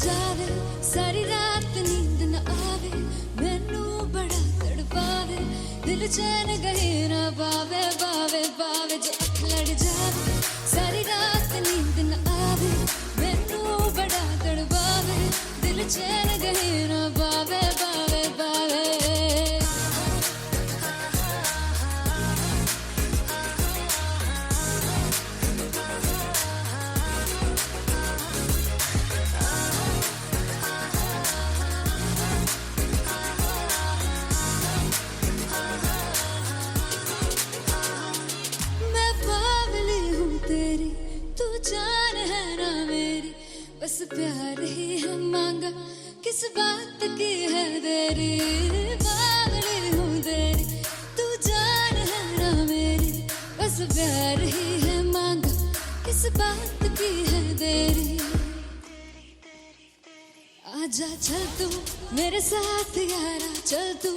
जावे सारी रात नींद न आवे मैनू बड़ा तड़पावे दिल चैन गहे ना पावे पावे पावे जो अख लड़ जावे सारी रात नींद न आवे मैनू बड़ा तड़पावे दिल चैन गहे ना पावे पावे पावे जान है ना मेरी बस प्यार ही है मांगा किस बात की है देरी बावली हूँ तेरी तू जान है ना मेरी बस प्यार ही है मांगा किस बात की है देरी आजा चल तू मेरे साथ यारा चल तू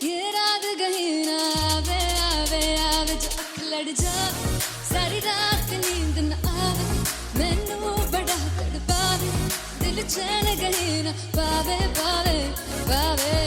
ये रात कहीं ना आवे आवे आवे जो अख लड़ जावे सारी रात नींद न आवे मैनू बड़ा तड़पावे दिल चैन कहीं ना पावे पावे पावे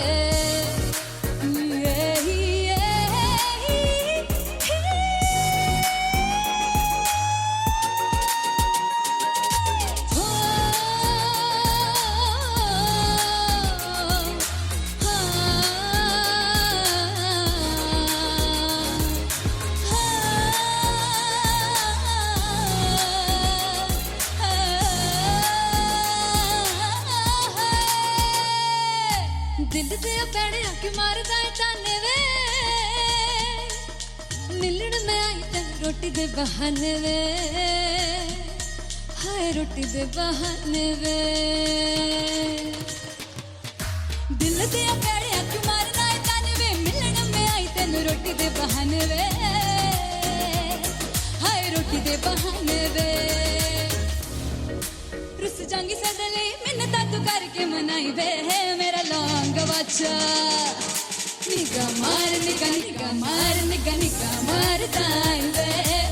दिल दे पैड़े आके मारदा है ताने वे मिलन में आई ते रोटी दे बहाने वे हाय रोटी दे बहाने वे दिल दे पैड़े आके मारदा है ताने वे मिलन में आई ते रोटी दे बहाने वे हाय रोटी दे बहाने वे रुस जांगी सदले मिन्नता तू करके मनाई वे मेरा लौंग बच्चा निगा मार निगा निगा मार निगा निगा मारदा वे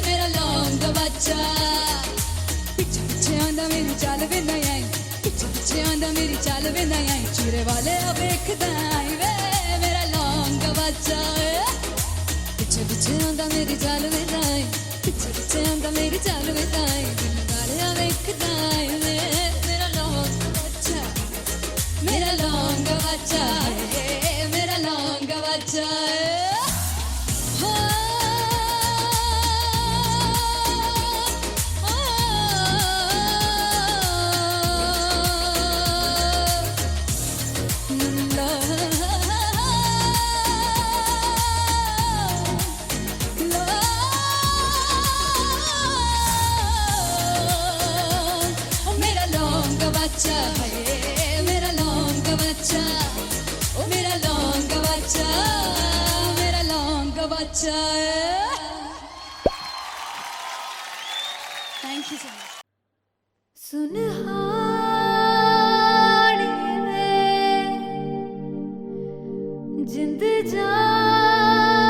मेरा लौंग बच्चा पीछे पीछे आंदा मेरी चाल वे नहीं आई पीछे पीछे आंदा मेरी चाल वे नहीं आई चूरे वाले वेखदा वे मेरा लौंग बच्चा पीछे पीछे आंदा मेरी चाल वे नहीं आई पीछे पीछे आंदा मेरी चाल वे नहीं आई दिल वाले वेखदा वे मेरा लौंग बच्चा मेरा लौंग बच्चा मेरा लौंग बच्चा मेरा लौंग बच्चा मेरा लौंग बच्चा ओ मेरा लौंग बच्चा मेरा लौंग बच्चा thank you so much Sunhani में जिंद जानी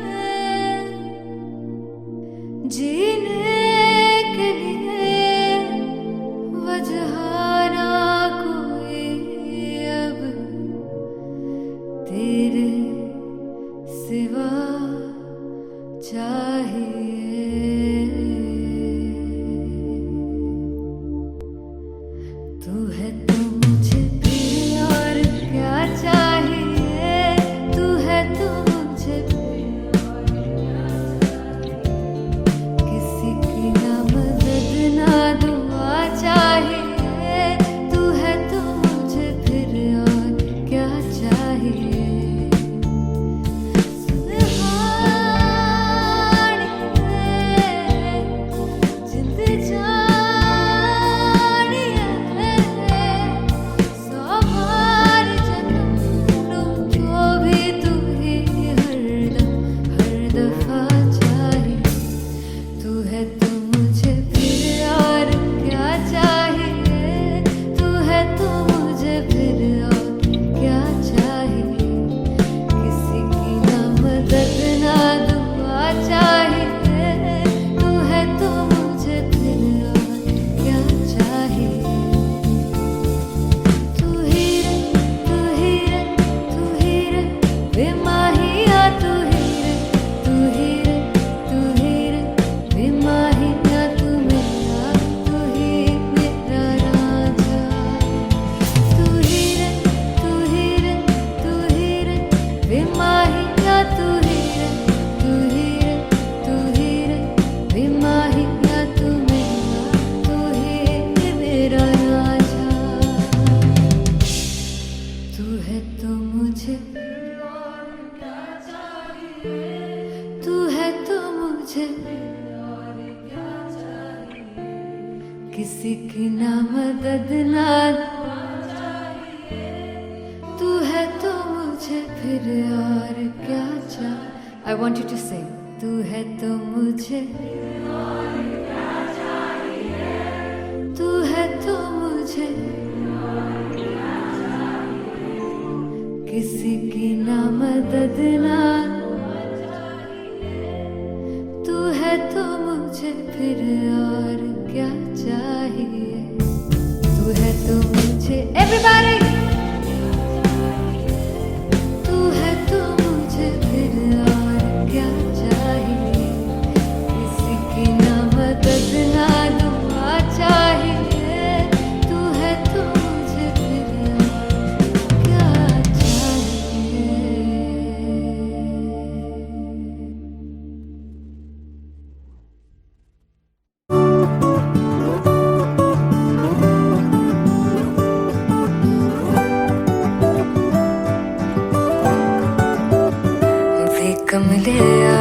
में जीने के लिए वजह ना कोई अब तेरे सिवा चाहिए तू है तो मुझे प्रिय और क्या चाहिए तू है तो मुझे प्रिय और क्या चाहिए किसी किसी की ना मदद ना तू है तो मुझे फिर और क्या चाह। I want you to sing. तू है तो मुझे तू है तो मुझे किसी की ना मदद ना तू है तो मुझे फिर और क्या चाहिए। तू है तो मुझे everybody तू है तो मुझे फिर और क्या चाहिए। किसी की ना मदद ना दुआ चाहिए। तू है तो मुझे फिर और क्या चाहिए। वे कमलिया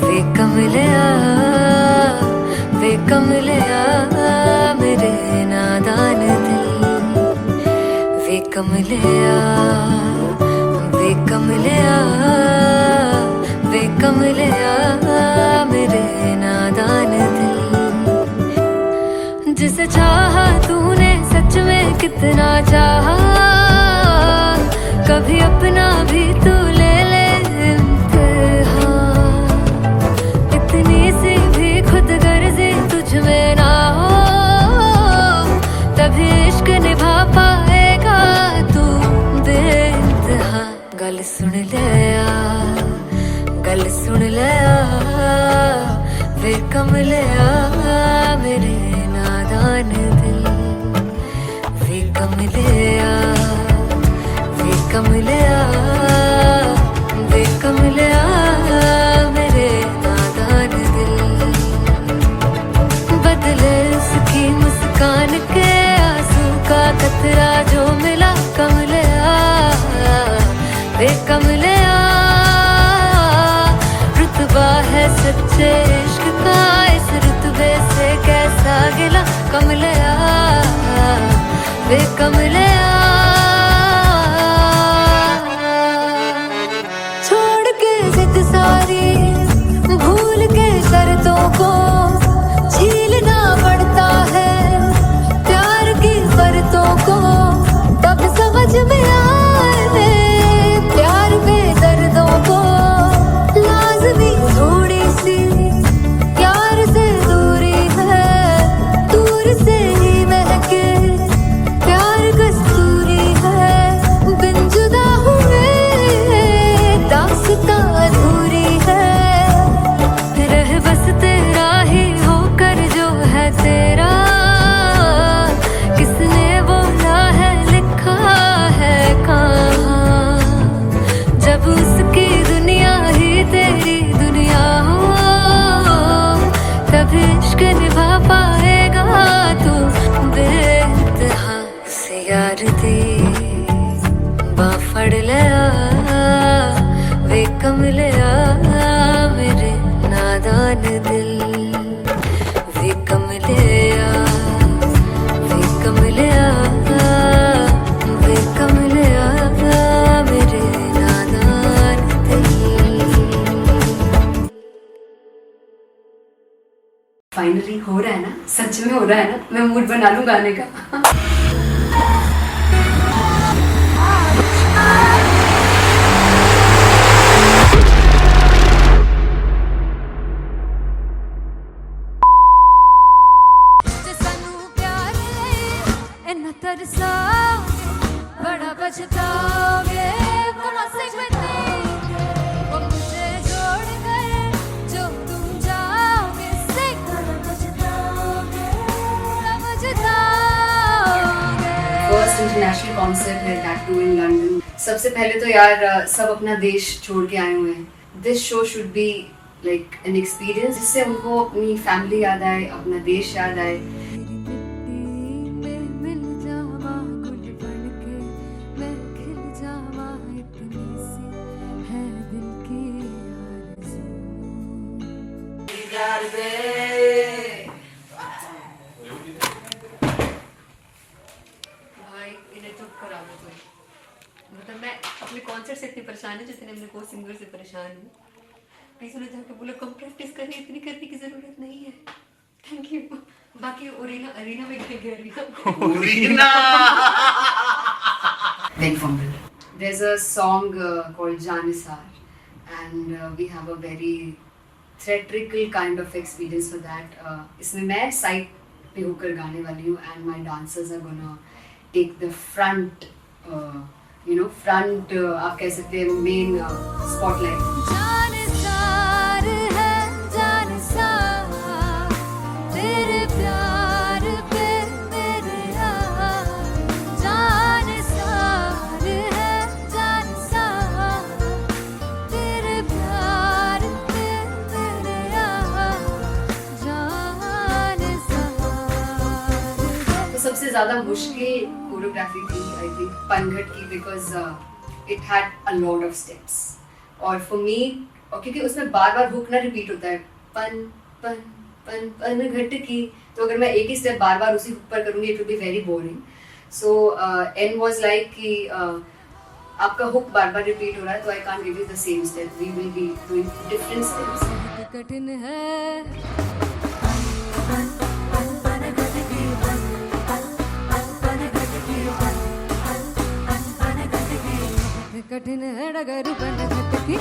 वे कमलिया वे कमलिया मेरे नादान दिल। वे कमलिया वे कमलिया वे कमलिया मेरे नादान दिल। जिसे चाहा तूने सच में कितना चाहा। कभी अपना भी तू ले ले इम्तिहान। इतनी सी भी खुद गर्जी तुझ में ना हो तभी इश्क निभा पाएगा तू बेइंतहा। गल सुन लिया गल सुन लिया वे कमलिया मेरे नादान दिल। वे कमलिया वे कमलिया वे कमलिया मेरे नादान दिल। बदले उसकी मुस्कान के आंसू का कतरा जो मिला कमलिया वे कमलिया। रुतबा है सच्चे इश्क का इस रुतबे से कैसा गिला कमलिया वे कमलिया। छोड़ के जिद सारी भूल के शर्तों को झीलना पड़ता है प्यार की शर्तों को। तब समझ में आए प्यार में दर्दों को। लाज़मी थोड़ी सी प्यार से दूरी है दूर से ही महके प्यार कस्तूरी है। बिन जुदा हुए दास्तां अधूरी है। रह बस तेरा ही होकर जो है तेरा। किसने बोला है लिखा है कहाँ। जब उसकी दुनिया ही तेरी दुनिया हो तब इश्क निभा पाएगा तू बेइंतहा। से यार दी बाफड़ लिया वे कमलिया मेरे नादान दिल। वे कमलिया वे कमलिया वे कमलिया मेरे नादान दिल। फाइनली हो रहा है ना, सच में हो रहा है ना। मैं मूड बना लूं गाने का। जे सानू प्यार ले इन्ना तरसाओगे बड़ा पछताओगे। बड़ा सिखते वो मुझे छोड़ गए जो तुम जाओगे। बड़ा पछताओगे बड़ा पछताओगे। फर्स्ट इंटरनेशनल कॉन्सर्ट है दैट टू इन लंदन। सबसे पहले तो यार सब अपना देश छोड़ के आए हुए हैं। This show should be like an experience जिससे उनको अपनी फैमिली याद आए अपना देश याद आए। कॉन्सर्ट से इतनी परेशान है जितने हमने को सिंगर से परेशान हूँ. प्लीज उन्हें जाके बोलो कम प्रैक्टिस करनी, इतनी करने की जरूरत नहीं है. Thank you. बाकी अरीना में गए arena Very fumble. There's a song called Janisar, and we have a very theatrical kind of experience for that. इसमें मैं साइड पे होकर गाने वाली हूँ, and my dancers are gonna take the front, front आप कह सकते हैं main spotlight. जानसार है जानसार तेरे प्यार पे मेरे यार. जानसार है जानसार तेरे प्यार पे मेरे यार. जानसार तो सबसे ज़्यादा मुश्किल कोरियोग्राफी थी आई थिंक पनघट की, because it had a lot of steps. और फॉर मी, और क्योंकि उसमें बार बार हुक ना रिपीट होता है, पन पन पन पन घट की, तो अगर मैं एक ही स्टेप बार बार उसी हुक पर करूँगी it will be very boring. So and was like कि आपका हुक बार बार रिपीट हो रहा है, तो I can't give you the same step, we will be doing different steps. कठिन है कठिन है डगर बन घटकी.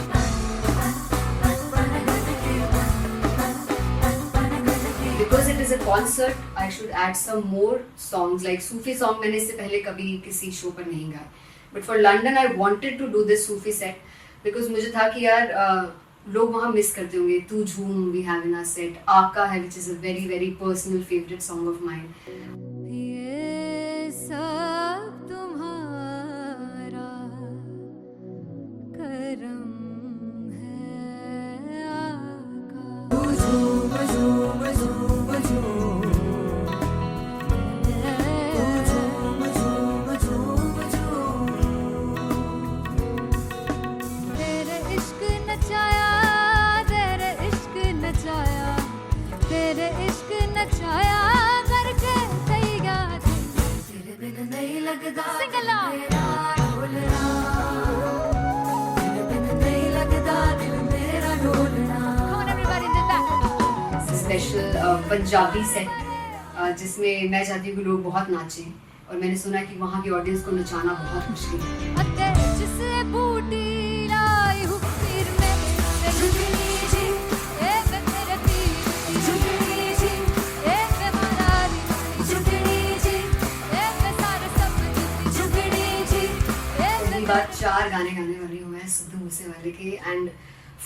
Because it is a concert, I should add some more songs. Like Sufi song मैंने इससे पहले कभी किसी शो पर नहीं गाया. But for London, I wanted to do this Sufi set because मुझे था कि यार लोग वहाँ मिस करते होंगे. तू झूम we have in our set. आका है which is a very very personal favorite song of mine. ये सब तुम्हारा करम है आका. झूम झूम झूम झूम झूम झूम झूम झूम. तेरे इश्क नचाया तेरे इश्क नचाया तेरे इश्क नचाया करके सैया तेरे बिन नहीं लगदा मेरा ढोलना. तेरे बिन नहीं लगदा दिल मेरा ढोलना. Come on everybody in the back. Special Punjabi set जिसमें मैं चाहती हूँ कि लोग बहुत नाचें, और मैंने सुना कि वहाँ की ऑडियंस को नचाना बहुत मुश्किल है. अते जिसे बूटी लाई हूँ पीर में ते झुकनी जी ए मैं तेरे पीर की झुकनी जी ए मैं मनाली की झुकनी जी ए मैं सारे सपने की झुकनी जी ए पहली बार 4 गाने गाने वाली हूँ मैं सिद्धू मूसेवाले के. And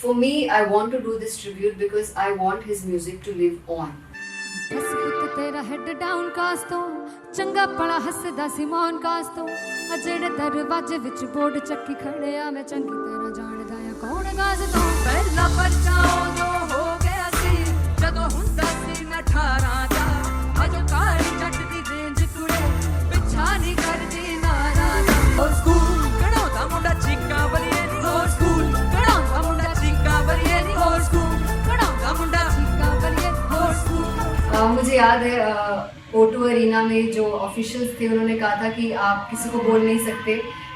for me I want to do this tribute because I want his music to live on. बस पुत तेरा हेड डाउन कास तो चंगा भला हसदा सी मौन कास तो आ जेड़े दरवाजे विच बोर्ड चक्की खड़े आ मैं चंगी तरह जानदा आ कौन गाज तो. ਪਹਿਲਾ ਬੱਚਾ ਉਦੋਂ ਹੋ ਗਿਆ ਸੀ ਜਦੋਂ ਹੁੰਦਾ ਸੀ ਮੈਂ 18 ਦਾ. ਅਜੋ ਕਾਲੀ ਜੱਟ ਦੀ ਰੇਂਜ ਕੁੜੇ ਪਿੱਛਾ ਨਹੀਂ ਕਰਦੀ ਨਾਰਾ ਦਾ. ਹੋਰ ਸਕੂਲ ਕਢਾਉਂਦਾ ਮੁੰਡਾ ਚੀਕਾਂ ਬਲੀਏ ਨੀ. ਹੋਰ ਸਕੂਲ ਕਢਾਉਂਦਾ ਮੁੰਡਾ ਚੀਕਾਂ ਬਲੀਏ ਨੀ. ਹੋਰ ਸਕੂਲ ਕਢਾਉਂਦਾ ਮੁੰਡਾ ਚੀਕਾਂ ਬਲੀਏ. ਹੋਰ ਸਕੂਲ मुझे याद है O2 अरीना में जो ऑफिशियल्स थे उन्होंने कहा था कि आप किसी को बोल नहीं सकते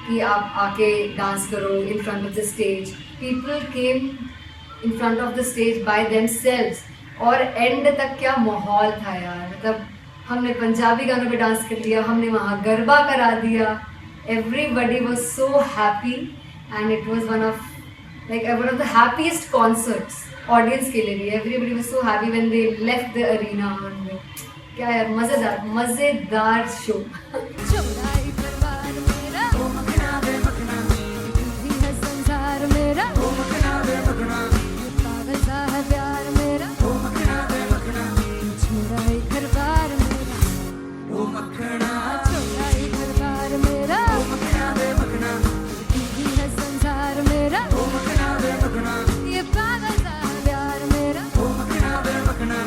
कि आप आके डांस करो in front of the stage. People came in front of the stage by themselves, और एंड तक क्या माहौल था यार. मतलब हमने पंजाबी गानों पे डांस कर लिया, हमने वहाँ गरबा करा दिया. Everybody was so happy and it was one of the happiest concerts audience के लिए भी. Everybody was so happy when they left the arena. क्या यार मजेदार शो. चौड़ाई परिवार मेरा ओ मखना वे मखना भी है संसार मेरा ओ मखना वे मखना पागल सा है प्यार मेरा ओ मखना वे मखना चौड़ाई परिवार मेरा ਉਹ ਮੱਖਣਾ चौड़ाई परिवार मेरा ਉਹ ਮੱਖਣਾ ਵੇ ਮੱਖਣਾ भी है संसार मेरा ਉਹ ਮੱਖਣਾ ਵੇ ਮੱਖਣਾ ये पागल सा है प्यार मेरा ਉਹ ਮੱਖਣਾ ਵੇ ਮੱਖਣਾ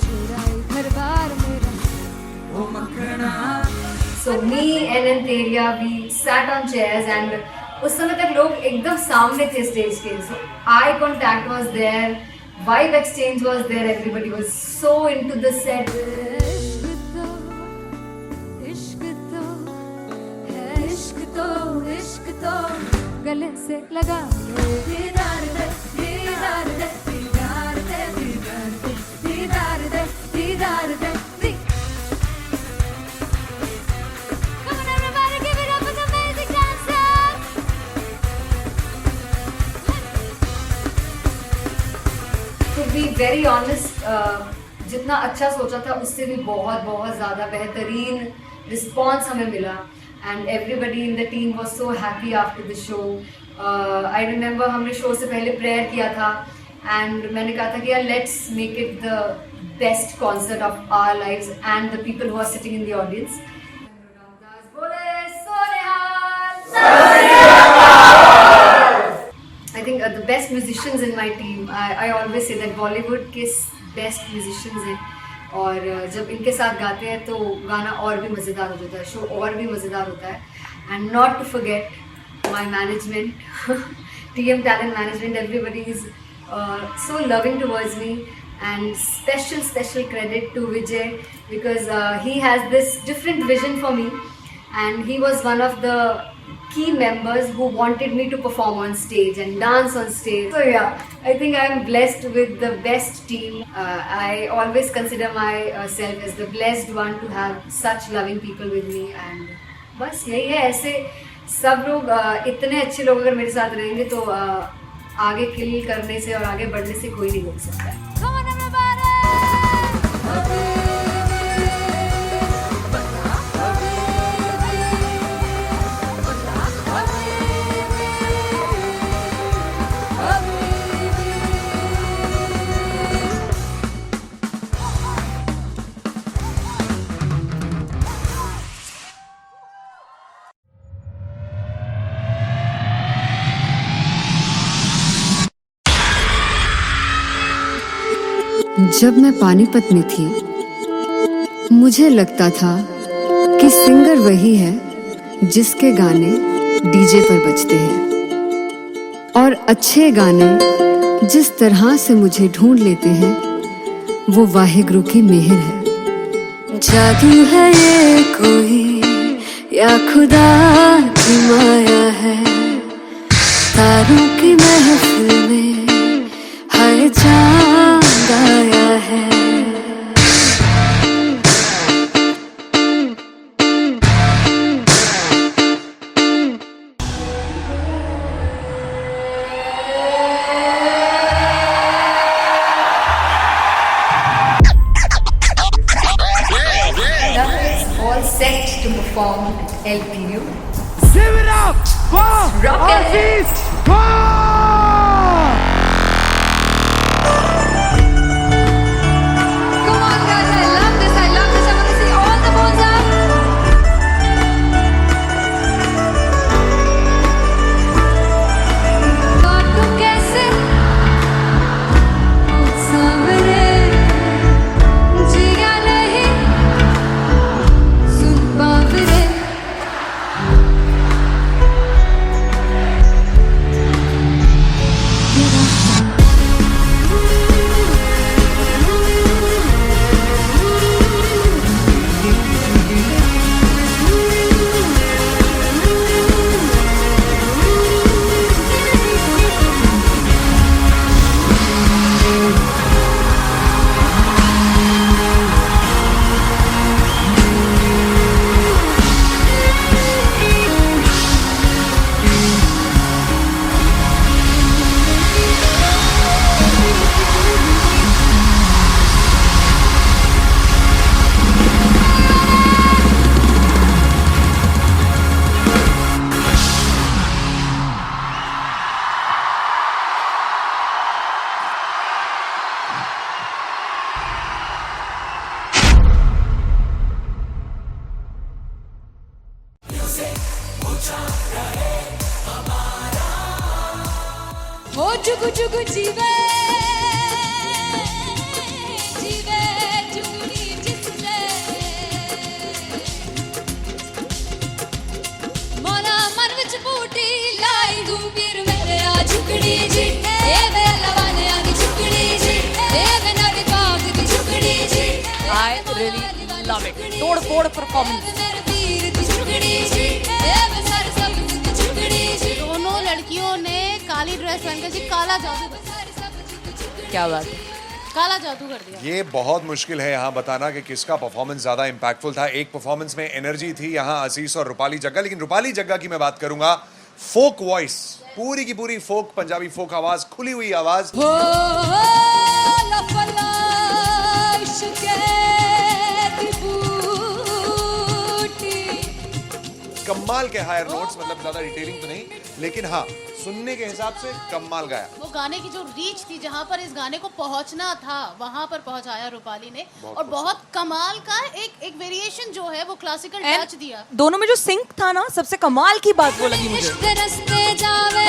चौड़ाई परिवार मेरा ਉਹ ਮੱਖਣਾ. So me and Antelia, we sat on chairs and उस समय तक लोग एकदम सामने थे स्टेज के. So eye contact was there, vibe exchange was there, everybody was so into the set. इश्क तो है इश्क तो गले से लगा लो दीदार दे दीदार दे दीदार दे दीदार दे दीदार दे दीदार दे Come on everybody, give it up for the amazing dancers. To be very honest, जितना अच्छा सोचा था उससे भी बहुत बहुत ज़्यादा बेहतरीन रिस्पॉन्स हमें मिला and everybody in the team was so happy after the show. I remember हमने शो से पहले प्रेयर किया था एंड मैंने कहा था कि यार let's make it the best concert of our lives and the people who are sitting in the audience. I think the best musicians in my team, I always say that Bollywood के best musicians हैं और जब इनके साथ गाते हैं तो गाना और भी मज़ेदार हो जाता है, शो और भी मज़ेदार होता है. And not to forget my management, TM Talent Management, everybody is so loving towards me and special credit to Vijay because he has this different vision for me and he was one of the key members who wanted me to perform on stage and dance on stage. So yeah, I think I am blessed with the best team. I always consider myself as the blessed one to have such loving people with me and बस यही है. ऐसे सब लोग इतने अच्छे लोग अगर मेरे साथ रहेंगे तो आगे किल करने से और आगे बढ़ने से कोई नहीं रोक सकता है. Come on everybody. जब मैं पानीपत में थी मुझे लगता था कि सिंगर वही है जिसके गाने डीजे पर बजते हैं और अच्छे गाने जिस तरह से मुझे ढूंढ लेते हैं वो वाहिगुरु की मेहर है. जादू है ये कोई या खुदा की माया है, तारों की महफिल में हर चांद आया है. All set to perform at LPU. Give it up for Rock and Aziz Khan! Come on guys, I love this. I want to see all the balls up. काटू कैसे सामने जिया नहीं सुन पावरे. हो चुकु चुकु जीवे जीवे चुकुनी जिसने मोला मन विच बूटी लाई दूबीर मेरे आ झुकड़ी जी ए वे लवाने आ झुकड़ी जी ए वे नरी बाग की झुकड़ी जी. I really love it. तोड़-फोड़ performance. मेरे वीर की झुकड़ी जी ए वे सर सब की झुकड़ी जी. दोनों दोनों लड़कियों ने काली ड्रेस पहनकर जी काला जादू कर दिया। क्या बात है। काला जादू कर दिया। ये बहुत मुश्किल है यहाँ बताना कि किसका परफॉर्मेंस ज्यादा इंपैक्टफुल था। एक परफॉर्मेंस में एनर्जी थी यहाँ असीस और रूपाली जग्गा, लेकिन रूपाली जग्गा की मैं बात करूंगा, फोक वॉइस, पूरी की पूरी फोक, पंजाबी फोक आवाज, खुली हुई आवाज। कमाल के हायर नोट्स, मतलब ज्यादा डिटेलिंग तो नहीं, लेकिन हाँ सुनने के हिसाब से कमाल गाया। वो गाने की जो रीच थी, जहाँ पर इस गाने को पहुंचना था वहां पर पहुंचाया रूपाली ने, और बहुत कमाल का एक वेरिएशन जो है वो क्लासिकल टच दिया। दोनों में जो सिंक था ना, सबसे कमाल की बात वो लगी मुझे। इश्क रस्ते जावे,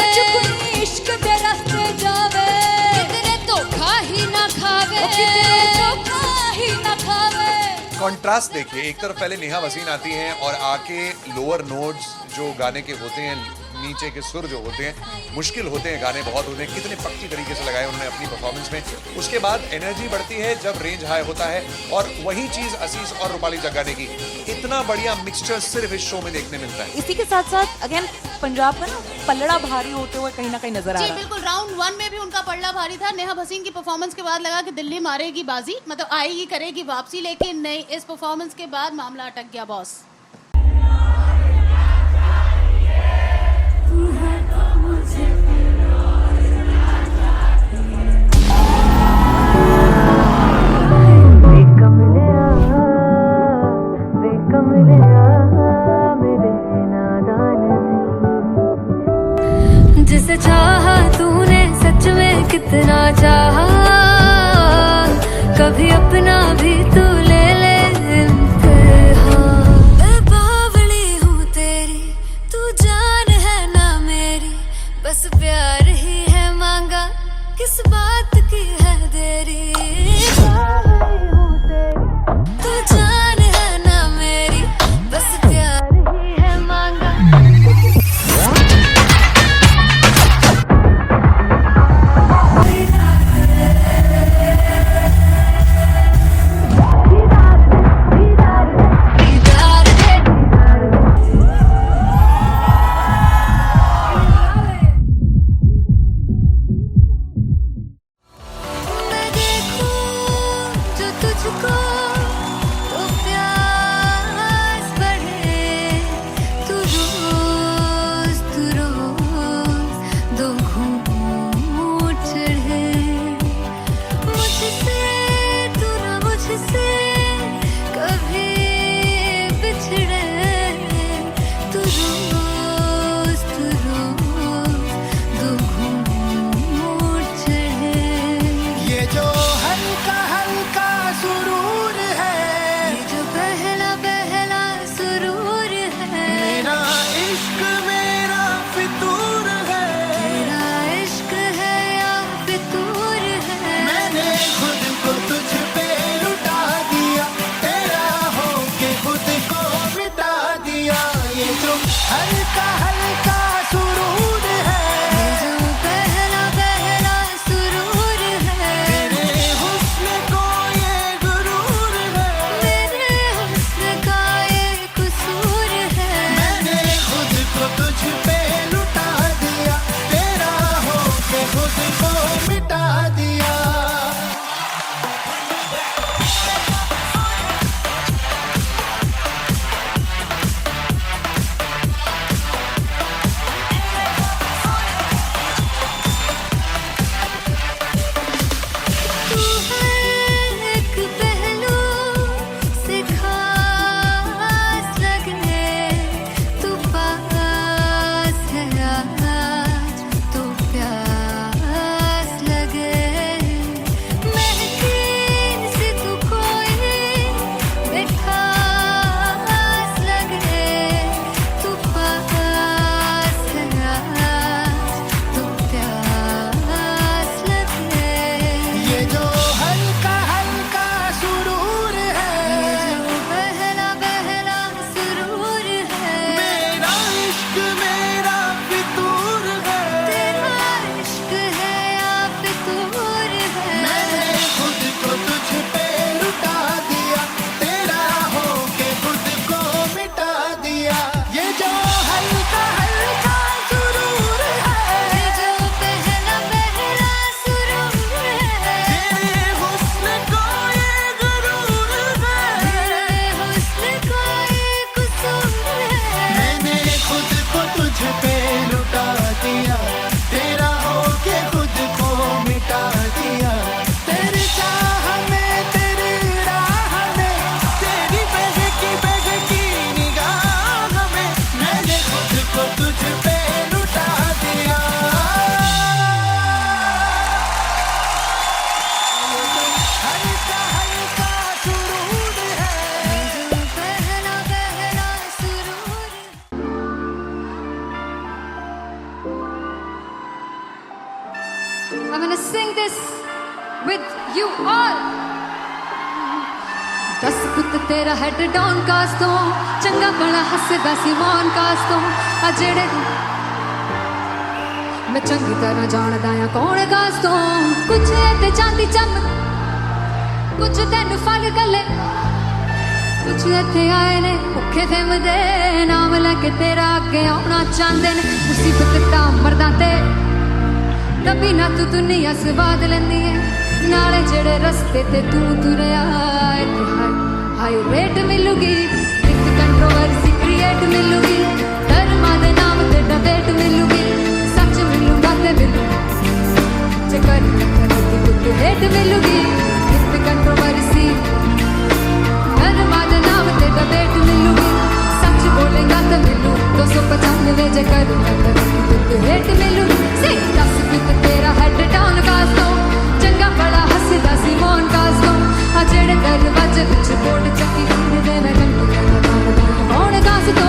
इश्क दे रस्ते जावे, कितने धोखा ही ना खावे, कितने धोखा ही ना खावे। कॉन्ट्रास्ट देखिए, एक तरफ पहले नेहा वसीम आती हैं और आके लोअर नोट्स जो गाने के होते हैं, नीचे के सुर जो होते हैं, मुश्किल होते हैं, गाने बहुत होते हैं, कितने पक्की तरीके से लगाए उन्होंने अपनी परफॉर्मेंस में। उसके बाद एनर्जी बढ़ती है जब रेंज हाई होता है, और वही चीज असीस और रूपाली जग्गा ने की। इतना बढ़िया मिक्सचर सिर्फ इस शो में देखने मिलता है। इसी के साथ साथ अगेन पंजाब का ना पल्लड़ा भारी होते हुए कहीं ना कहीं नजर आ जी रहा है। बिल्कुल, राउंड 1 में भी उनका पल्ला भारी था। नेहा भसीन की परफॉर्मेंस के बाद लगा कि दिल्ली मारेगी बाजी, मतलब आएगी, करेगी वापसी, लेकिन नहीं, इस परफॉर्मेंस के बाद मामला अटक गया बॉस। जिसे चाहा तूने सच में कितना चाहा, कभी अपना भी तू ले ले इम्तिहान। मैं बावली हूँ तेरी, तू जान है ना मेरी, बस प्यार ही है मांगा, किस बात की है देरी। बावली हूँ तेरी, तू जान है ना मेरी, बस प्यार ही है मांगा। दस पुत तेरा हेड डाउन कास तो चंगा बड़ा हसदा सी मौन कास तो आ जेड़े मैं चंगी तरह जानदा आ कौन कास तो कुछ ते चांदी चम कुछ तेन फल गले कुछ इत्थे आए ने भुखे फिमदे नाम लैके तेरा अगे आउणा चाहंदे ने मुसीबत ता मरदा ते तभी ना तू दुनिया स्वाद लैंदी है नाले जेड़े रस्ते ते तू तुरया इत्थे हाई रेट मिलूगी एक कंट्रोवर्सी क्रिएट मिलूगी धर्मा दे नाम ते डिबेट मिलूगी सच मिलूगा ते मिलू जे कर की कुछ रेट मिलूगी एक कंट्रोवर्सी धर्मा दे नाम ते डिबेट मिलूगी सच बोलेगा तो मिलू 295 जे कर की कुछ रेट मिलूगी से 10 पित तेरा हेड डाउन कास तो चंगा बड़ा हसदा सी मौन कास तो आ जेड़े दरवाजे विच बोर्ड चक्की दे मैं कौन कास तो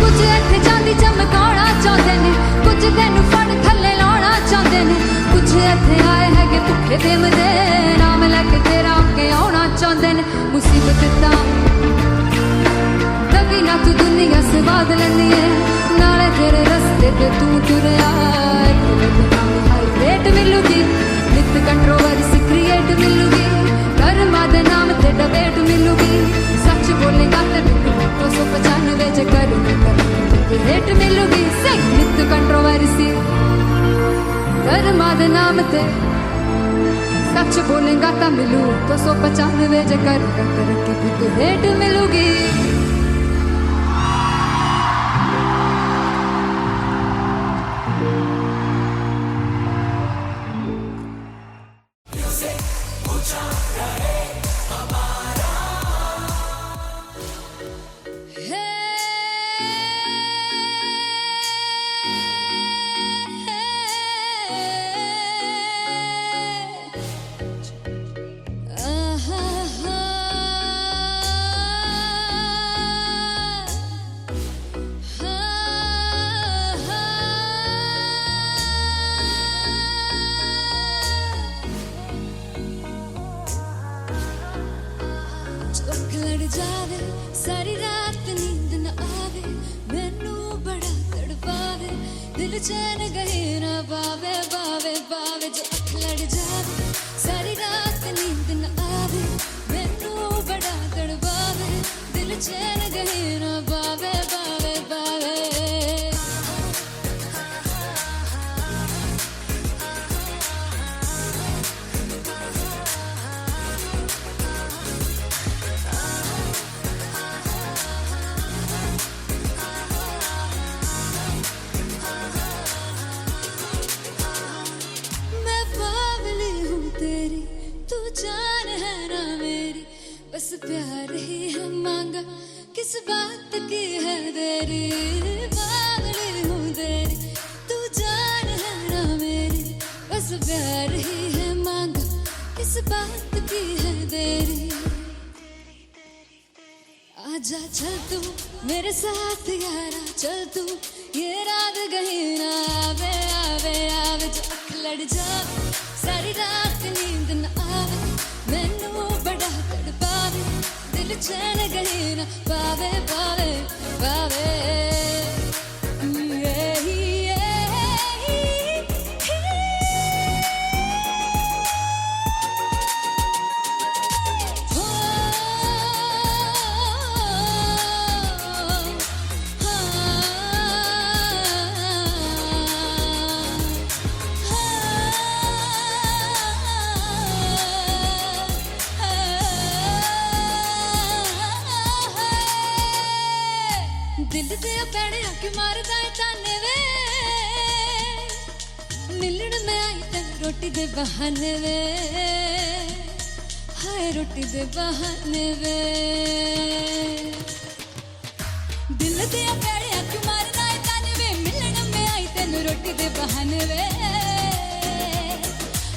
कुछ इत्थे चांदी चमकाउणा चाहंदे ने कुछ तेनू फड़ थल्ले लाउणा चाहंदे ने कुछ इत्थे आए हैगे भुखे फिमदे नाम लैके तेरा अगे आउणा चाहंदे ने मुसीबत ता तभी ना तू दुनिया स्वाद लैंदी है नाले तेरे रस्ते ते तू तुरया रेट मिलूगी नित कंट्रोवर्सी क्रिएट मिलूगी कर्मा दे नाम ते डिबेट मिलूगी सच बोलेगा ते मिलू 295 जे कर रेट मिलूगी से नित कंट्रोवर्सी कर्मा दे नाम ते सच बोलेगा ता मिलू 295 जे कर रेट मिलूगी जावे सारी रात नींद न आवे मैनू बड़ा तड़पावे दिल चैन गए ना पावे पावे पावे जो अख लड़ जावे सारी रात नींद न आवे मैनू बड़ा तड़पावे दिल चैन गए ना पावे पावे पावे जान है ना मेरी बस प्यार ही है मांगा किस बात की है देरी पागल हूँ तेरी तू जान है ना मेरी बस प्यार ही है मांगा किस बात की है देरी आजा चल तू मेरे साथ यारा चल तू ये रात कहीं ना आवे आवे आवे जो अख लड़ जावे सारी रात नींद न आवे मैनू बड़ा तड़पावे दिल चैन गए ना पावे पावे पावे दिल दे पैणे आके मारदा है ताने वे मिलन में आई तेन रोटी दे बहाने वे हाय रोटी दे बहाने वे दिल दे पैणे आके मारदा है ताने वे मिलन में आई तेन रोटी दे बहाने वे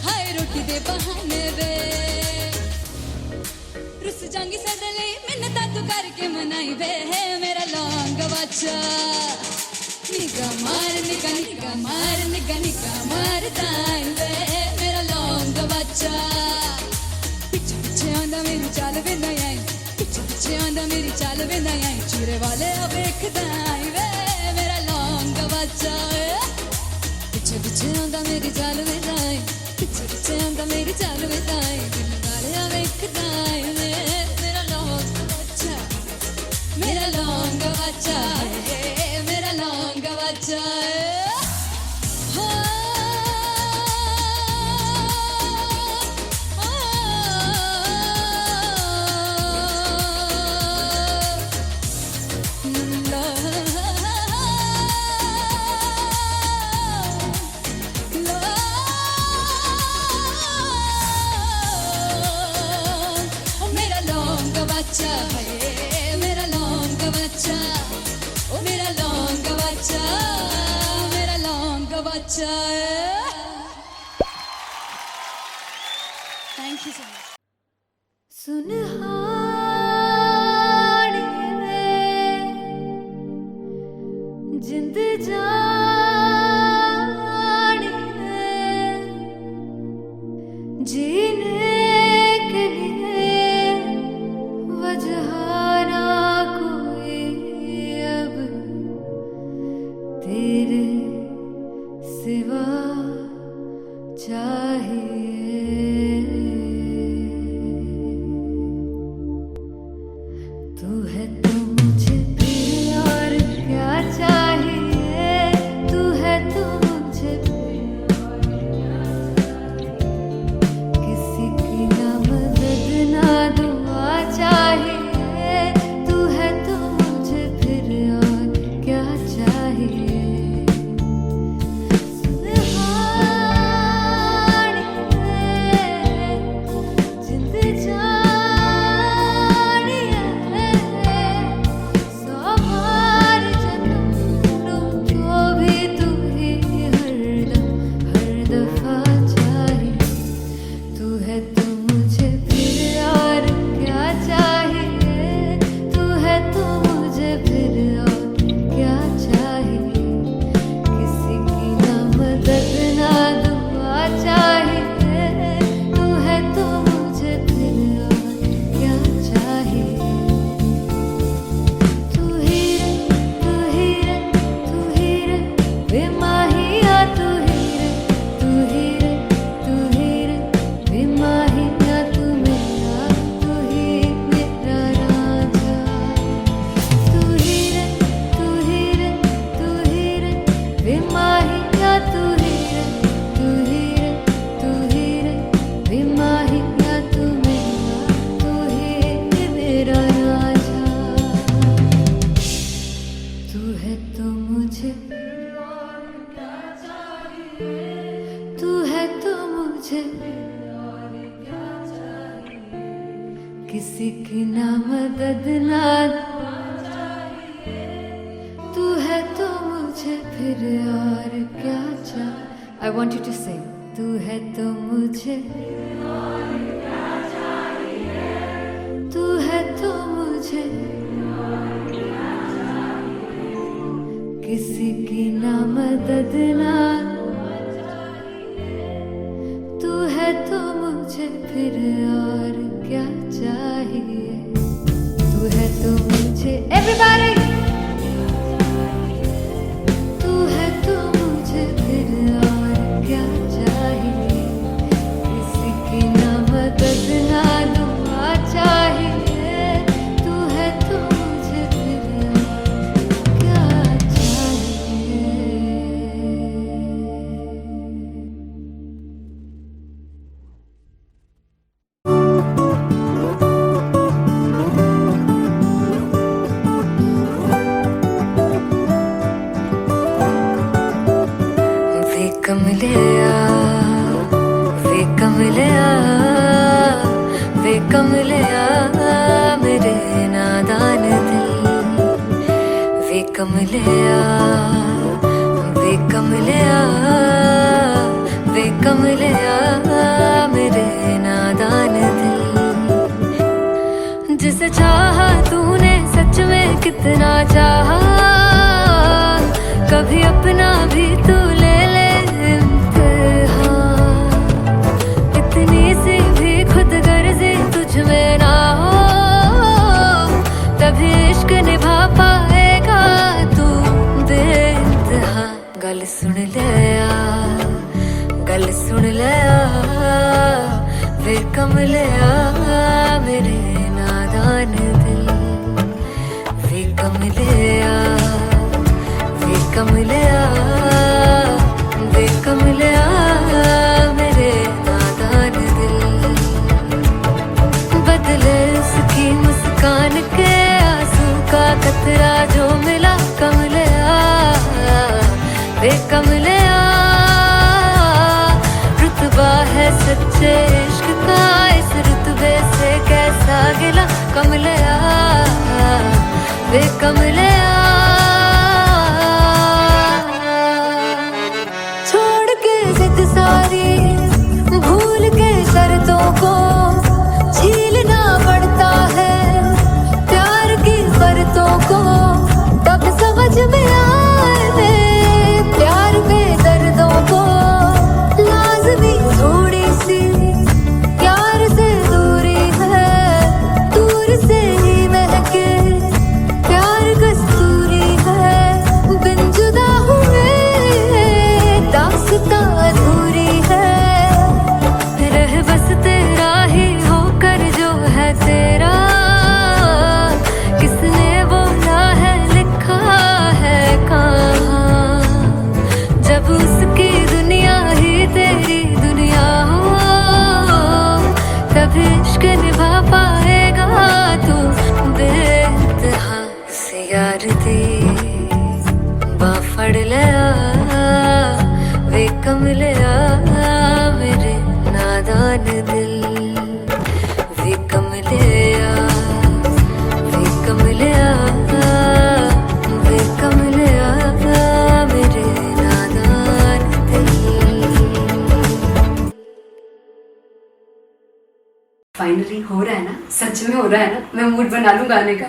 हाय रोटी दे बहाने वे रुस जांगी सदले मिन्नता तू करके मनाई वे मेरा लौंग बच्चा निगा मार दाई वे मेरा लौंग बच्चा पीछे पीछे आंदा मेरी चाल वे नहीं आई ਪਿੱਛੇ ਆਂਦਾ ਮੇਰੀ ਚੱਲ ਵੇ ਨਾ ਆਈ ਚਿਹਰੇ ਵਾਲੇ ਆ ਵੇਖਦਾ ਆਈ ਵੇ ਮੇਰਾ ਲੌਂਗ ਬੱਚਾ ਪਿੱਛੇ ਪਿੱਛੇ ਆਂਦਾ ਮੇਰੀ ਚੱਲ ਵੇ ਜਾਈ ਪਿੱਛੇ ਪਿੱਛੇ ਆਂਦਾ ਮੇਰੀ ਚੱਲ ਵੇ ਜਾਈ ਦਿਲ ਵਾਲੇ ਆ ਵੇਖਦਾ ਆਈ ਵੇ ਮੇਰਾ ਲੌਂਗ ਬੱਚਾ ਮੇਰਾ ਲੌਂਗ ਬੱਚਾ ਮੇਰਾ ਲੌਂਗ ਬੱਚਾ मेरा लौंग बच्चा है मेरा लौंग बच्चा ओ मेरा लौंग बच्चा मेरा लौंग बच्चा थैंक यू सो मच जिंद जानी जीने के लिए वजह ना कोई अब तेरे सिवा चाहिए तू है तो मुझे फिर और क्या चाहिए तू है तो मुझे किसी की ना मदद ना दुआ चाहिए तू है तो मुझे फिर और क्या चाहिए सुनहानी जिंद जानी सौ बार जन्म लूं तो भी तू ही हरदम हर दफा चाहिए तू है तो मुझे फिर और क्या चाहिए तू है तो मुझे फिर और क्या चाहिए किसी की ना मदद ना दुआ चाहिए तू है तो मुझे फिर और क्या चाहिए तू ही रे बेमाहिया तू ही रे बेमाहिया तू मेरा राजा तू ही रे बेमाहिया तू ही रे बेमाहिया तू मेरा राजा तू है तो मुझे तू है तो मुझे किसी की ना मदद ना तू है तो मुझे फिर और क्या चाहिए I want you to sing तू है तो मुझे तू है तो मुझे किसी की ना मदद ना तू है तो मुझे फिर और क्या चाहिए तू है तो मुझे everybody तू है तो मुझे फिर और क्या चाहिए किसी की ना मदद ना दुआ चाहिए तू है तो मुझे फिर और क्या चाहिए वे कमलिया मेरे नादान दिल वे कमलिया मेरे नादान दिल जिसे चाहा तूने सच में कितना चाहा कभी अपना भी तू ले ले इम्तिहान इतनी सी भी खुद गर्जी तुझ में ना हो कमलिया मेरे नादान दिल वे कमलिया वे कमलिया वे कमलिया मेरे नादान दिल बदले उसकी मुस्कान के आंसू का कतरा जो मिला कमलिया वे कमलिया रुतबा है सच्चे इश्क का इस रुतबे से कैसा गिला कमलिया वे कमलिया छोड़ के जिद सारी भूल के शर्तों को झीलना पड़ता है प्यार की शर्तों को तब समझ में आए प्यार में दर्दों को लाज़मी थोड़ी सी प्यार से दूरी है दूर से ही महके प्यार कस्तूरी है बिन जुदा हुए दास्तां अधूरी है रह बस तेरा ही होकर जो है तेरा किसने बोला है लिखा है कहाँ जब उसकी दुनिया ही तेरी दुनिया हो तब इश्क निभा पाएगा तू बेइंतहा से यार दी बाफड़ लिया वे कमलिया मेरे नादान दिल वे कमलिया वे कमलिया वे कमलिया मेरे नादान दिल फाइनली हो रहा है ना, सच में हो रहा है ना, मैं मूड बना लूं गाने का।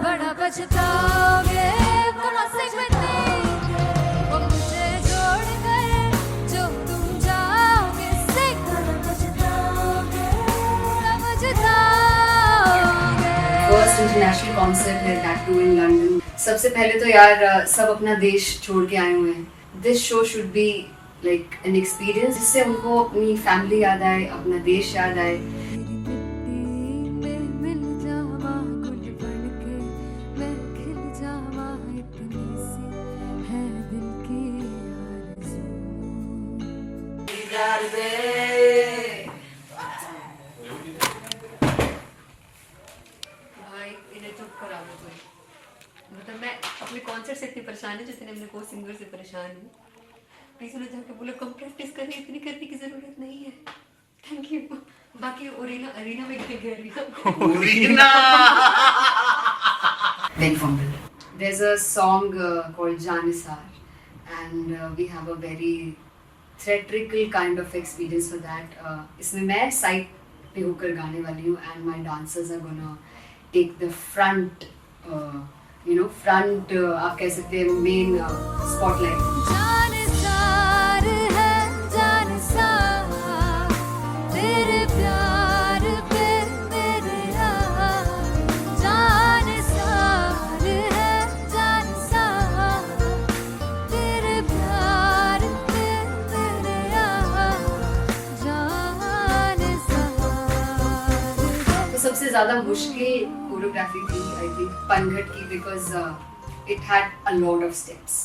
बड़ा पछताओगे बड़ा सिखते वो मुझे छोड़ कर जो तुम जाओगे से बड़ा पछताओगे बड़ा पछताओगे फर्स्ट इंटरनेशनल कॉन्सर्ट है दैट टू इन लंदन। सबसे पहले तो यार सब अपना देश छोड़ के आए हुए हैं। This show should be like an experience जिससे उनको अपनी फैमिली याद आए, अपना देश याद आए। भाई इन्हें चुप करा दो कोई। मतलब मैं अपने कॉन्सर्ट से इतनी परेशान हूँ जितने अपने को सिंगर से परेशान हूँ। प्लीज उन्हें जाके बोलो कम प्रैक्टिस करनी, इतनी करने की जरूरत नहीं है। Thank you. बाकी अरीना में गए arena Very fumble. There's a song called Janisar and we have a very theatrical kind of experience for that. इसमें मैं साइड पे होकर गाने वाली हूँ and my dancers are gonna take the front, front आप कह सकते हैं main spotlight. जानसार है जानसार तेरे प्यार पे मेरे यार जानसार है जानसार तेरे प्यार पे मेरे यार जानसार तो सबसे ज़्यादा मुश्किल कोरियोग्राफी थी आई थिंक पनघट की because it had a lot of steps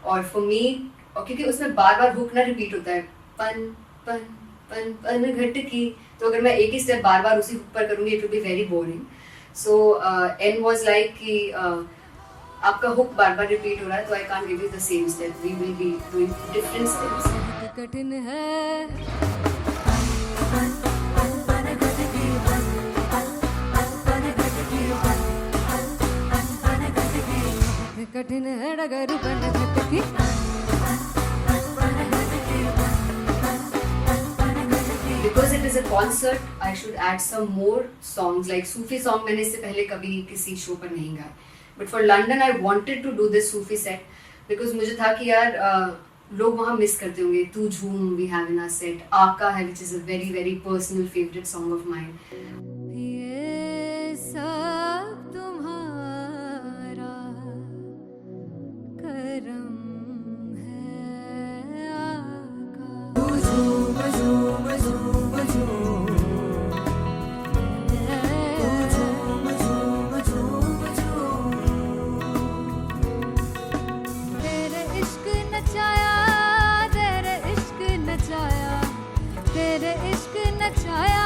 और फॉर मी और क्योंकि उसमें बार बार हुक ना रिपीट होता है पन पन पन पन घट की तो अगर मैं एक ही स्टेप बार बार उसी हुक पर करूँगी it will be very boring so and was like कि आपका हुक बार बार रिपीट हो रहा है तो I can't give you the same step we will be doing different steps कठिन है कठिन है डगर बन की Because it is a concert, I should add some more songs like Sufi song. मैंने इससे पहले कभी किसी शो पर नहीं गाया. But for London, I wanted to do this Sufi set because मुझे था कि यार लोग वहाँ मिस करते होंगे. तू झूम we have in our set, आका है which is a very very personal favorite song of mine. ये सब तुम्हारा करम है आका. तेरे इश्क नचाया, तेरे इश्क नचाया, तेरे इश्क नचाया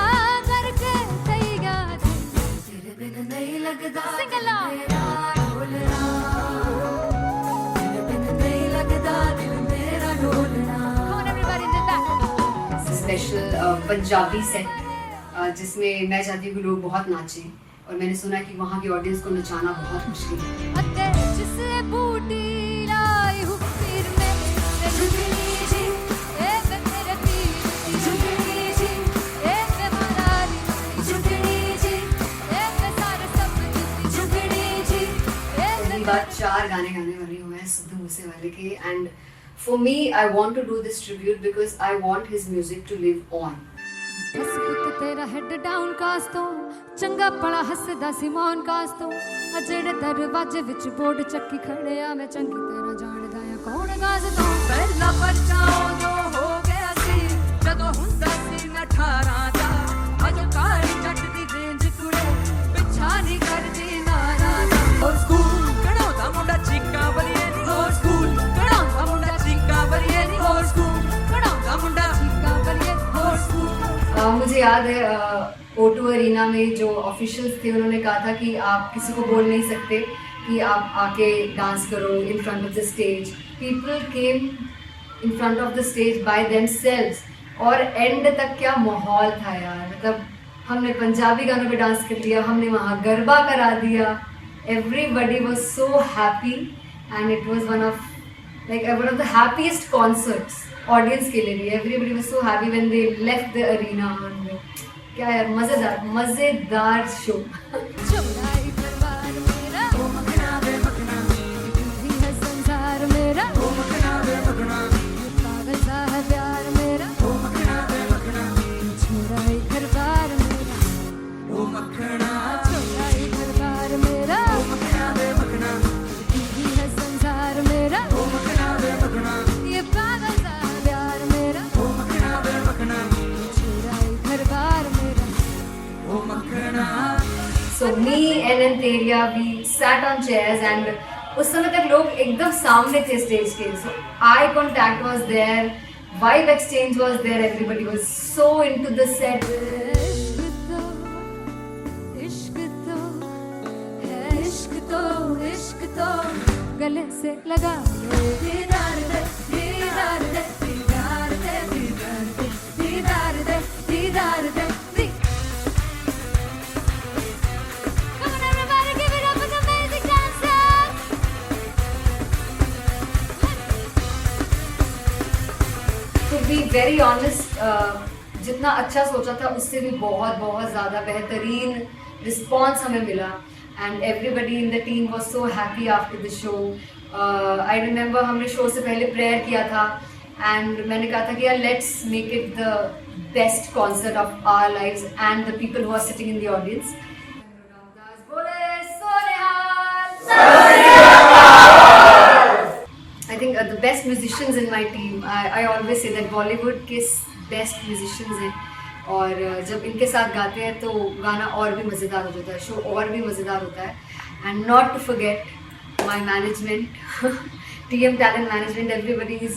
करके सैया तेरे बिन नहीं लगदा मेरा ढोलना, तेरे बिन नहीं लगदा दिल मेरा ढोलना. Come on everybody in the back. Special Punjabi set जिसमें मैं चाहती हूँ कि लोग बहुत नाचें, और मैंने सुना कि वहाँ की ऑडियंस को नचाना बहुत मुश्किल है. अते जिसे बूटी लाई हूँ पीर में ते झुगनी जी, ए वे मेरे पीर की झुगनी जी, ए वे मनाली की झुगनी जी, ए वे सारे सब की झुगनी जी, ए वे पहली बार 4 गाने गाने वाली हूँ मैं सिद्धू मूसेवाले के. And for me I want to do this tribute because I want his music to live on. बस पुत तेरा हेड डाउन कास तो चंगा भला हसदा सी मौन कास तो आ जेड़े दरवाजे विच बोर्ड चक्की खड़े आ मैं चंगी तरह जानदा आ कौन गाज तो. ਪਹਿਲਾ ਪਰਚਾ ਉਦੋਂ ਹੋ ਗਿਆ ਸੀ ਜਦੋਂ ਹੁੰਦਾ ਸੀ ਮੈਂ 18 ਦਾ ਅਜੋ ਕਾਲੀ ਜੱਟ ਦੀ ਰੇਂਜ ਕੁੜੇ ਪਿੱਛਾ ਨਹੀਂ ਕਰਦੀ ਨਾਰਾ ਦਾ ਹੋਰ ਸਕੂਲ ਕਢਾਉਂਦਾ ਮੁੰਡਾ ਚੀਕਾਂ ਬਲੀਏ ਨਹੀਂ ਹੋਰ ਸਕੂਲ ਕਢਾਉਂਦਾ ਮੁੰਡਾ ਚੀਕਾਂ ਬਲੀਏ ਨਹੀਂ ਹੋਰ ਸਕੂਲ ਕਢਾਉਂਦਾ ਮੁੰਡਾ का बलिए ਹੋਰ ਸਕੂਲ. मुझे याद है O2 अरीना में जो ऑफिशियल्स थे उन्होंने कहा था कि आप किसी को बोल नहीं सकते कि आप आके डांस करो in front of the stage. People came in front of the stage by themselves, और एंड तक क्या माहौल था यार. मतलब हमने पंजाबी गानों पे डांस कर लिया, हमने वहाँ गरबा करा दिया. Everybody was so happy and it was one of the happiest concerts audience के लिए भी. Everybody was so happy when they left the arena. क्या यार, मजेदार शो. चौड़ाई परिवार मेरा ओ मखना वे मखना, भी है संसार मेरा ओ मखना वे मखना, पागल सा है प्यार मेरा ओ मखना वे मखना, चौड़ाई परिवार मेरा ਉਹ ਮੱਖਣਾ चौड़ाई परिवार मेरा ਉਹ ਮੱਖਣਾ ਵੇ ਮੱਖਣਾ भी है संसार मेरा ਉਹ ਮੱਖਣਾ ਵੇ ਮੱਖਣਾ ये पागल सा है प्यार मेरा ਉਹ ਮੱਖਣਾ ਵੇ ਮੱਖਣਾ चौड़ाई परिवार मेरा. ਉਹ ਮੱਖਣਾ. So me and Antelia, we sat on chairs and उस समय तक लोग एकदम सामने थे स्टेज के. So eye contact was there, vibe exchange was there, everybody was so into the set. इश्क तो है, इश्क तो इश्क तो गले से लगा ले. दीदार दे दीदार दे दीदार दे दीदार दे दीदार दे दीदार दे. Come on everybody, give it up for the amazing dancers. To be very honest, जितना अच्छा सोचा था उससे भी बहुत बहुत ज़्यादा बेहतरीन रिस्पॉन्स हमें मिला. And everybody in the team was so happy after the show. I remember हमने शो से पहले प्रेयर किया था एंड मैंने कहा था कि यार let's make it the best concert of our lives and the people who are sitting in the audience. I think the best musicians in my team, I always say that Bollywood के best musicians हैं, और जब इनके साथ गाते हैं तो गाना और भी मज़ेदार हो जाता है, शो और भी मज़ेदार होता है. And not to forget my management, TM Talent Management, everybody is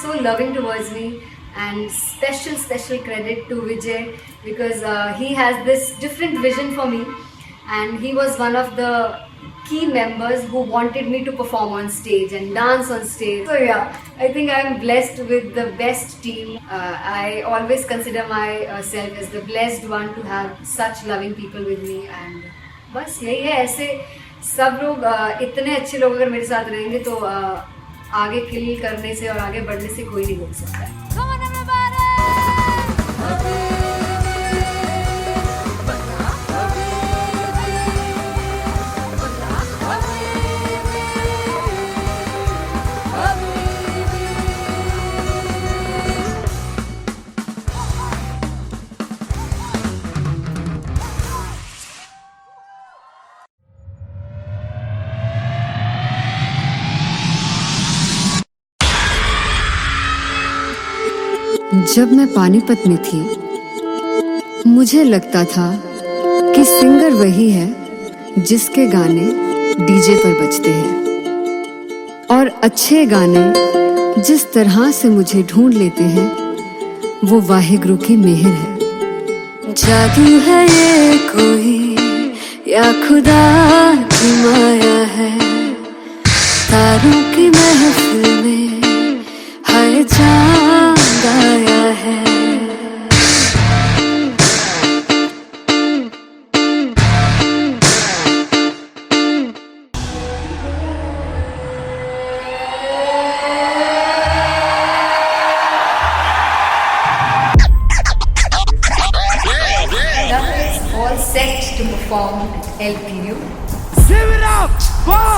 so loving towards me, and special credit to Vijay because he has this different vision for me, and he was one of the key members who wanted me to perform on stage and dance on stage. So yeah, I think I am blessed with the best team. I always consider myself as the blessed one to have such loving people with me, and बस यही है. ऐसे सब लोग इतने अच्छे लोग अगर मेरे साथ रहेंगे तो आगे किल करने से और आगे बढ़ने से कोई नहीं रोक सकता है. Come on everybody. जब मैं पानीपत में थी मुझे लगता था कि सिंगर वही है जिसके गाने डीजे पर बजते हैं और अच्छे गाने जिस तरह से मुझे ढूंढ लेते हैं वो वाहिगुरु की मेहर है। जादू है ये कोई या खुदा की माया है, तारों की महफिल में हाय चांद आया है। All set to perform at LPU. Give it up for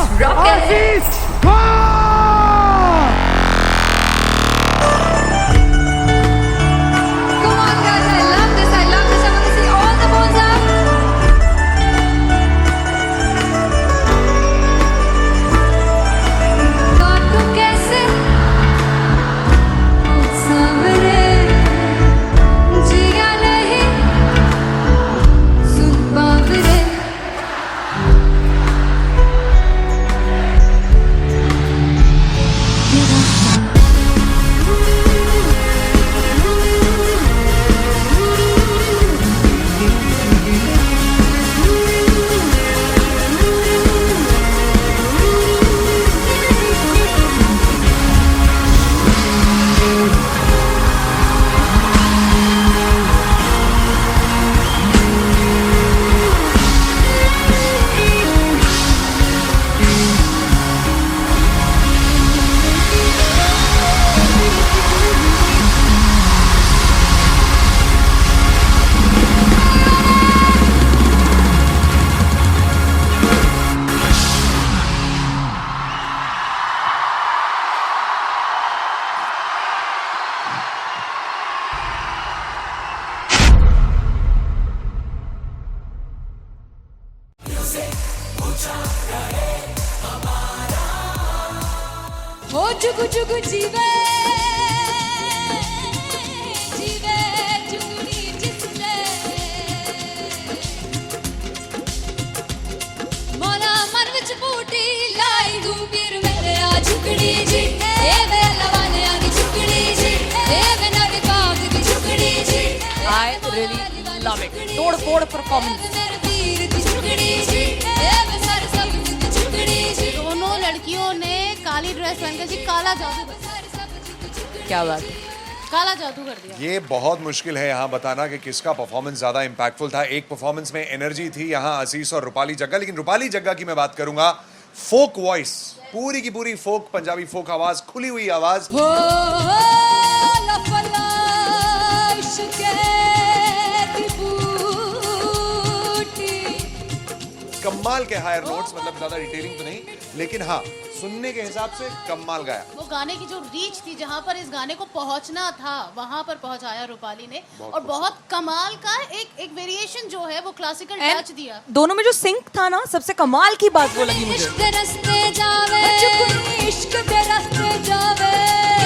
Aziz Khan! Come on guys, I love this, I love this. I want to see all the balls up. काटूं कैसे सामने जिया नहीं सुन बाबरे। हो जुगु जुगु जीवे जीवे जुगनी जिसले मौला मन विच बूटी लाई दूबीर मेरे आ झुकड़ी जी ए वे लवाने आ दी झुकड़ी जी ए वे नवी बाग दी झुकड़ी जी। I really love it. तोड़ फोड़ परफॉर्मेंस। मेरे वीर दी झुकड़ी जी ए वे सर सब दी झुकड़ी जी। दोनों लड़कियों ने काली ड्रेस पहनकर जी काला जादू कर दिया। क्या बात है। काला जादू कर दिया। ये बहुत मुश्किल है यहाँ बताना कि किसका परफॉर्मेंस ज्यादा इंपैक्टफुल था। एक परफॉर्मेंस में एनर्जी थी यहाँ असीस और रूपाली जग्गा, लेकिन रूपाली जग्गा की मैं बात करूंगा फोक वॉइस, पूरी की पूरी फोक पंजाबी फोक आवाज, खुली हुई आवाज। हो लफला इश्क़ दी बूटी। कमाल के हायर नोट्स, मतलब ज्यादा डिटेलिंग तो नहीं, लेकिन हाँ सुनने के हिसाब से कमाल गाया। वो गाने की जो रीच थी, जहाँ पर इस गाने को पहुंचना था वहां पर पहुंचाया रूपाली ने, और बहुत कमाल का एक वेरिएशन जो है वो क्लासिकल टच दिया। दोनों में जो सिंक था ना, सबसे कमाल की बात वो लगी मुझे। इश्क़ दे रस्ते जावे इश्क़ दे रस्ते जावे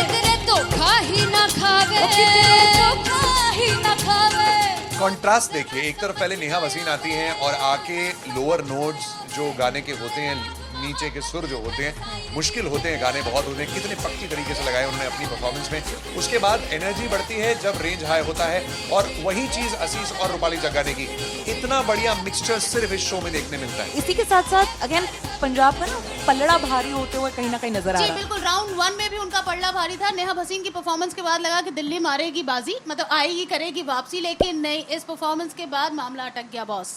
कितने धोखा ही ना खावे कितने धोखा ही ना खावे। कॉन्ट्रास्ट देखिए, एक तरफ पहले नेहा वसीन आती हैं और आके लोअर नोट्स जो गाने के होते हैं, नीचे के सुर जो होते हैं, मुश्किल होते हैं, गाने बहुत होते हैं, कितने पक्की तरीके से लगाए उन्होंने अपनी परफॉर्मेंस में। उसके बाद एनर्जी बढ़ती है जब रेंज हाई होता है, और वही चीज असीस और रूपाली जग्गा ने की। इतना बढ़िया मिक्सचर सिर्फ इस शो में देखने मिलता है। इसी के साथ साथ अगेन पंजाब का ना पलड़ा भारी होते हुए कहीं ना कहीं नजर आ जी रहा है। बिल्कुल, राउंड 1 में भी उनका पलड़ा भारी था। नेहा भसीन की परफॉर्मेंस के बाद लगा कि दिल्ली मारेगी बाजी, मतलब आएगी करेगी वापसी, लेकिन नहीं, इस परफॉर्मेंस के बाद मामला अटक गया बॉस।